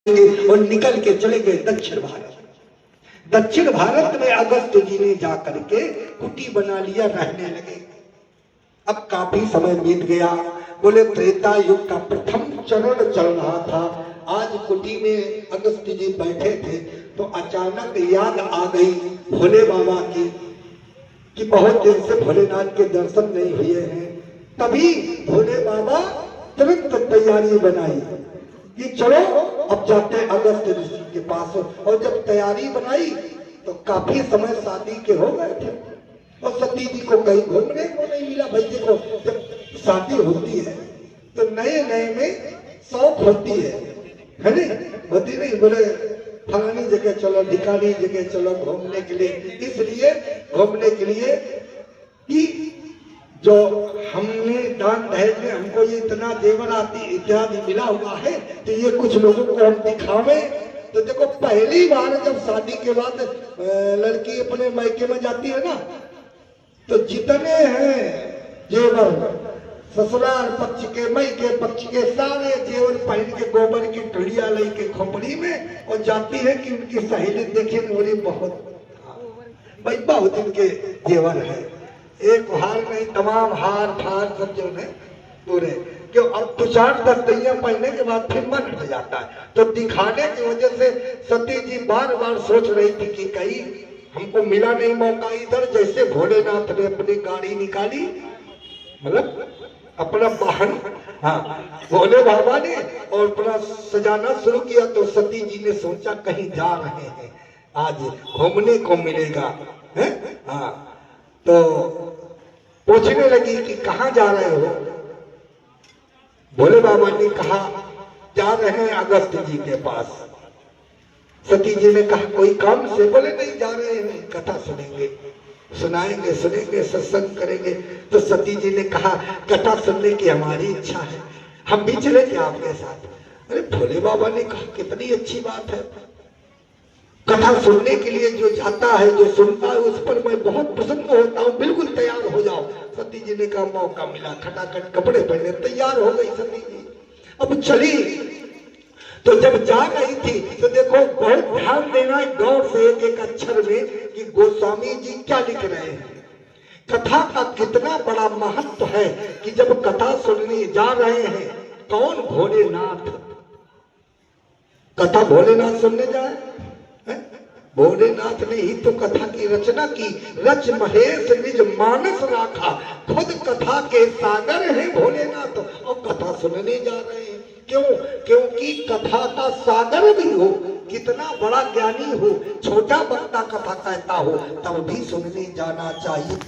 और निकल के चले गए दक्षिण भारत। दक्षिण भारत में अगस्त जी ने जाकर के कुटी बना लिया, रहने लगे। अब काफी समय बीत गया। बोले त्रेता युग का प्रथम चरण चल रहा था। आज कुटी में अगस्त जी बैठे थे तो अचानक याद आ गई भोले बाबा की कि बहुत दिन से भोलेनाथ के दर्शन नहीं हुए हैं। तभी भोले बाबा तुरंत तैयारी बनाई कि चलो अब जाते हैं अगस्त ऋषि के पास। और जब तैयारी बनाई तो काफी समय शादी के हो गए थे और सती जी को कहीं घूमने को नहीं मिला। भाई देखो, जब शादी होती है तो नए नए में शौक होती है नहीं होती? नहीं बोले फलानी जगह चलो, ढिकानी जगह चलो घूमने के लिए। इसलिए घूमने के लिए कि जो हमने दान दहेज में हमको ये इतना जेवर आदि इत्यादि मिला हुआ है तो ये कुछ लोगों को हम दिखावे। तो देखो, पहली बार जब शादी के बाद लड़की अपने मायके में जाती है ना, तो जितने हैं जेवर ससुराल पक्ष के, मायके पक्ष के, सारे जेवर पहन के गोबर की टुलिया ले के खोपड़ी में और जाती है कि उनकी सहेली देखे बोली बहुत भाई बहुत इनके जेवर है। एक हार नहीं, तमाम हार फार सब जो है पूरे। क्यों? अब तो 4-10 दैया पहनने के बाद फिर मन हट जाता है। तो दिखाने की वजह से सती जी बार बार सोच रही थी कि कहीं हमको मिला नहीं मौका इधर। जैसे भोलेनाथ ने अपनी गाड़ी निकाली, मतलब अपना वाहन, हाँ, भोले बाबा ने, और अपना सजाना शुरू किया तो सती जी ने सोचा कहीं जा रहे हैं, आज घूमने को मिलेगा है? हाँ, तो पूछने लगी कि कहाँ जा रहे हो? भोले बाबा ने कहा जा रहे हैं अगस्त जी के पास। सती जी ने कहा कोई काम से? बोले नहीं, जा रहे हैं कथा सुनेंगे, सुनाएंगे, सुनेंगे, सत्संग करेंगे। तो सती जी ने कहा कथा सुनने की हमारी इच्छा है, हम भी चले क्या आपके साथ? अरे भोले बाबा ने कहा कितनी अच्छी बात है, कथा सुनने के लिए जो जाता है, जो सुनता है, उस पर मैं बहुत प्रसन्न होता हूँ, बिल्कुल तैयार हो जाओ। सती जी ने कहा मौका मिला, खटाखट कपड़े पहने तैयार हो गई सती जी। अब चली तो जब जा रही थी तो देखो, बहुत ध्यान देना है गौर से एक एक अक्षर में कि गोस्वामी जी क्या लिख रहे हैं। कथा का कितना बड़ा महत्व है कि जब कथा सुनने जा रहे हैं, कौन? भोलेनाथ। कथा भोलेनाथ सुनने जाए, भोलेनाथ ने ही तो कथा की रचना की। रच महेश निज मानस राखा, खुद कथा के सागर है भोलेनाथ, और कथा सुनने जा रहे हैं। क्यों? क्योंकि कथा का सागर भी हो, कितना बड़ा ज्ञानी हो, छोटा बच्चा कथा कहता हो, तब भी सुनने जाना चाहिए।